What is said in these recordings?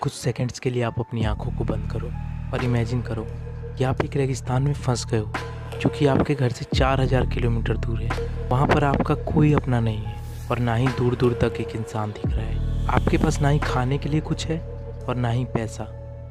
कुछ सेकंड्स के लिए आप अपनी आंखों को बंद करो और इमेजिन करो कि आप एक रेगिस्तान में फंस गए हो, जो कि आपके घर से 4000 किलोमीटर दूर है। वहाँ पर आपका कोई अपना नहीं है और ना ही दूर दूर तक एक इंसान दिख रहा है। आपके पास ना ही खाने के लिए कुछ है और ना ही पैसा।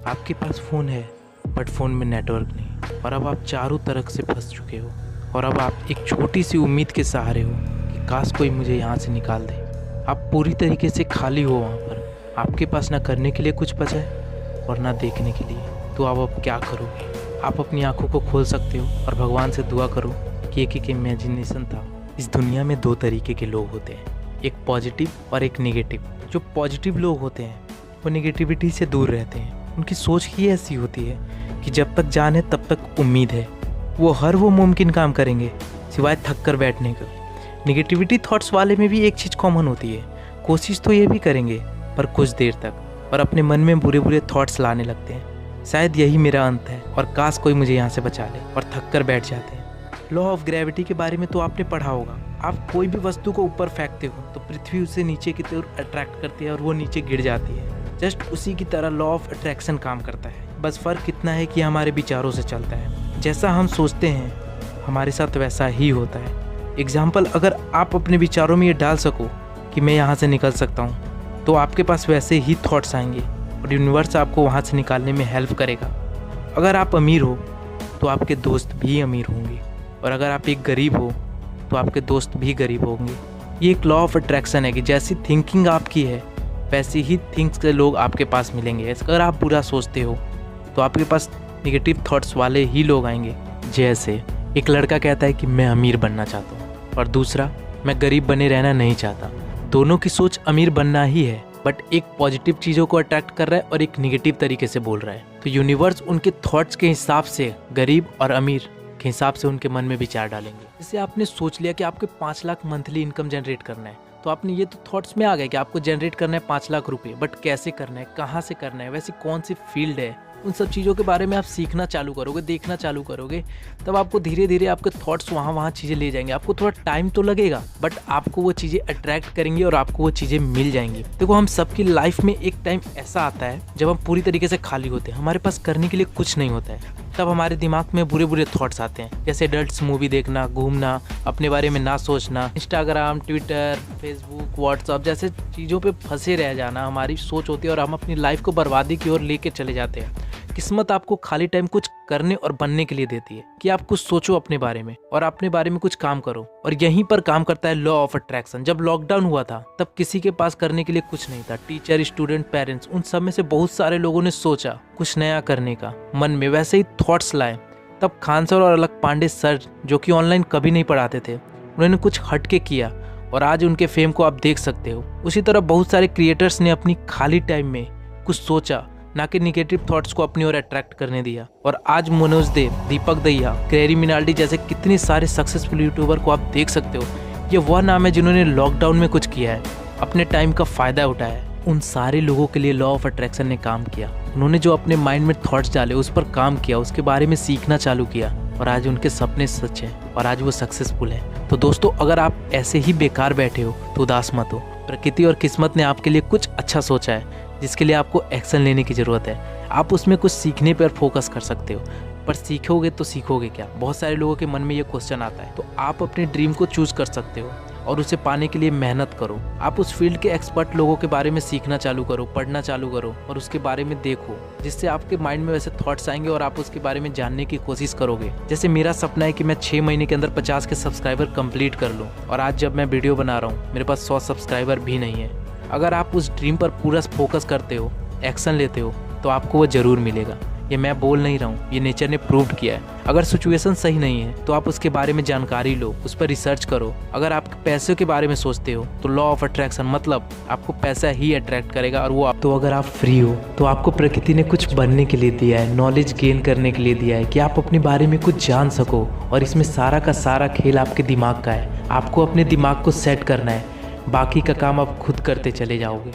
आपके पास फ़ोन है बट फ़ोन में नेटवर्क नहीं, और अब आप चारों तरफ से फंस चुके हो। और अब आप एक छोटी सी उम्मीद के सहारे हो कि काश कोई मुझे यहाँ से निकाल दे। आप पूरी तरीके से खाली हो वहाँ पर। आपके पास ना करने के लिए कुछ बचा है और ना देखने के लिए। तो आप अब क्या करोगे? आप अपनी आंखों को खोल सकते हो और भगवान से दुआ करो कि एक इमेजिनेशन था। इस दुनिया में दो तरीके के लोग होते हैं, एक पॉजिटिव और एक नेगेटिव। जो पॉजिटिव लोग होते हैं वो नेगेटिविटी से दूर रहते हैं। उनकी सोच ही ऐसी होती है कि जब तक जान है तब तक उम्मीद है। वो मुमकिन काम करेंगे सिवाय थक कर बैठने का। नेगेटिविटी थॉट्स वाले में भी एक चीज़ कॉमन होती है, कोशिश तो ये भी करेंगे पर कुछ देर तक, और अपने मन में बुरे बुरे थॉट्स लाने लगते हैं। शायद यही मेरा अंत है और काश कोई मुझे यहाँ से बचा ले, और थक कर बैठ जाते हैं। लॉ ऑफ ग्रेविटी के बारे में तो आपने पढ़ा होगा। आप कोई भी वस्तु को ऊपर फेंकते हो तो पृथ्वी उसे नीचे की तरफ अट्रैक्ट करती है और वो नीचे गिर जाती है। जस्ट उसी की तरह लॉ ऑफ अट्रैक्शन काम करता है। बस फ़र्क इतना है कि हमारे विचारों से चलता है। जैसा हम सोचते हैं हमारे साथ वैसा ही होता है। एग्जाम्पल, अगर आप अपने विचारों में ये डाल सको कि मैं यहाँ से निकल सकता हूँ, तो आपके पास वैसे ही थॉट्स आएंगे और यूनिवर्स आपको वहाँ से निकालने में हेल्प करेगा। अगर आप अमीर हो तो आपके दोस्त भी अमीर होंगे, और अगर आप एक गरीब हो तो आपके दोस्त भी गरीब होंगे। ये एक लॉ ऑफ अट्रैक्शन है कि जैसी थिंकिंग आपकी है वैसी ही थिंक्स के लोग आपके पास मिलेंगे। अगर आप बुरा सोचते हो तो आपके पास नेगेटिव थॉट्स वाले ही लोग आएंगे। जैसे एक लड़का कहता है कि मैं अमीर बनना चाहता हूँ और दूसरा मैं गरीब बने रहना नहीं चाहता। दोनों की सोच अमीर बनना ही है, बट एक पॉजिटिव चीज़ों को अट्रैक्ट कर रहा है और एक नेगेटिव तरीके से बोल रहा है। तो यूनिवर्स उनके थॉट्स के हिसाब से गरीब और अमीर के हिसाब से उनके मन में विचार डालेंगे। जैसे आपने सोच लिया कि आपके 5 लाख मंथली इनकम जनरेट करना है, तो आपने ये तो थॉट्स में आ गया कि आपको जनरेट करना है 5 लाख रुपए, बट कैसे करना है, कहाँ से करना है, वैसी कौन सी फील्ड है, उन सब चीज़ों के बारे में आप सीखना चालू करोगे, देखना चालू करोगे। तब आपको धीरे धीरे आपके थॉट्स वहाँ चीज़ें ले जाएंगे। आपको थोड़ा टाइम तो लगेगा बट आपको वो चीज़ें अट्रैक्ट करेंगी और आपको वो चीज़ें मिल जाएंगी। देखो, हम सबकी लाइफ में एक टाइम ऐसा आता है जब हम पूरी तरीके से खाली होते हैं, हमारे पास करने के लिए कुछ नहीं होता है। तब हमारे दिमाग में बुरे बुरे थॉट्स आते हैं, जैसे एडल्ट्स मूवी देखना, घूमना, अपने बारे में ना सोचना, इंस्टाग्राम, ट्विटर, फेसबुक, व्हाट्सअप जैसे चीज़ों पे फंसे रह जाना हमारी सोच होती है, और हम अपनी लाइफ को बर्बादी की ओर लेके चले जाते हैं। किस्मत आपको खाली टाइम कुछ करने और बनने के लिए देती है कि आप कुछ सोचो अपने बारे में और अपने बारे में कुछ काम करो, और यहीं पर काम करता है लॉ ऑफ अट्रैक्शन। जब लॉकडाउन हुआ था तब किसी के पास करने के लिए कुछ नहीं था। टीचर, स्टूडेंट, पेरेंट्स, उन सब में से बहुत सारे लोगों ने सोचा कुछ नया करने का, मन में वैसे ही थॉट्स लाए। तब खान सर और अलग पांडे सर, जो कि ऑनलाइन कभी नहीं पढ़ाते थे, उन्होंने कुछ हटके किया और आज उनके फेम को आप देख सकते हो। उसी तरह बहुत सारे क्रिएटर्स ने अपनी खाली टाइम में कुछ सोचा, ना कि निगेटिव थॉट्स को अपनी ओर अट्रैक्ट करने दिया। और आज मनोज देव, दीपक दहिया, क्रेरी मिनाल्डी जैसे कितने सारे सक्सेसफुल यूट्यूबर को आप देख सकते हो। ये वह नाम है जिन्होंने लॉकडाउन में कुछ किया है, अपने टाइम का फ़ायदा उठाया है। उन सारे लोगों के लिए लॉ ऑफ अट्रैक्शन ने काम किया। उन्होंने जो अपने माइंड में थॉट्स डाले, उस पर काम किया, उसके बारे में सीखना चालू किया, और आज उनके सपने सच हैं और आज वो सक्सेसफुल हैं। तो दोस्तों, अगर आप ऐसे ही बेकार बैठे हो तो उदास मत हो। प्रकृति और किस्मत ने आपके लिए कुछ अच्छा सोचा है जिसके लिए आपको एक्शन लेने की ज़रूरत है। आप उसमें कुछ सीखने पर फोकस कर सकते हो, पर सीखोगे तो सीखोगे क्या? बहुत सारे लोगों के मन में ये क्वेश्चन आता है। तो आप अपने ड्रीम को चूज़ कर सकते हो और उसे पाने के लिए मेहनत करो। आप उस फील्ड के एक्सपर्ट लोगों के बारे में सीखना चालू करो, पढ़ना चालू करो और उसके बारे में देखो, जिससे आपके माइंड में वैसे थॉट्स आएंगे और आप उसके बारे में जानने की कोशिश करोगे। जैसे मेरा सपना है कि मैं 6 महीने के अंदर 50 के सब्सक्राइबर कंप्लीट कर लूँ, और आज जब मैं वीडियो बना रहा हूँ मेरे पास 100 सब्सक्राइबर भी नहीं है। अगर आप उस ड्रीम पर पूरा फोकस करते हो, एक्शन लेते हो, तो आपको वो ज़रूर मिलेगा। ये मैं बोल नहीं रहा हूँ, ये नेचर ने प्रूव किया है। अगर सिचुएशन सही नहीं है तो आप उसके बारे में जानकारी लो, उस पर रिसर्च करो। अगर आप पैसे के बारे में सोचते हो तो लॉ ऑफ अट्रैक्शन मतलब आपको पैसा ही अट्रैक्ट करेगा, और वो आप। तो अगर आप फ्री हो तो आपको प्रकृति ने कुछ बनने के लिए दिया है, नॉलेज गेन करने के लिए दिया है कि आप अपने बारे में कुछ जान सको, और इसमें सारा का सारा खेल आपके दिमाग का है। आपको अपने दिमाग को सेट करना है, बाकी का काम आप खुद करते चले जाओगे।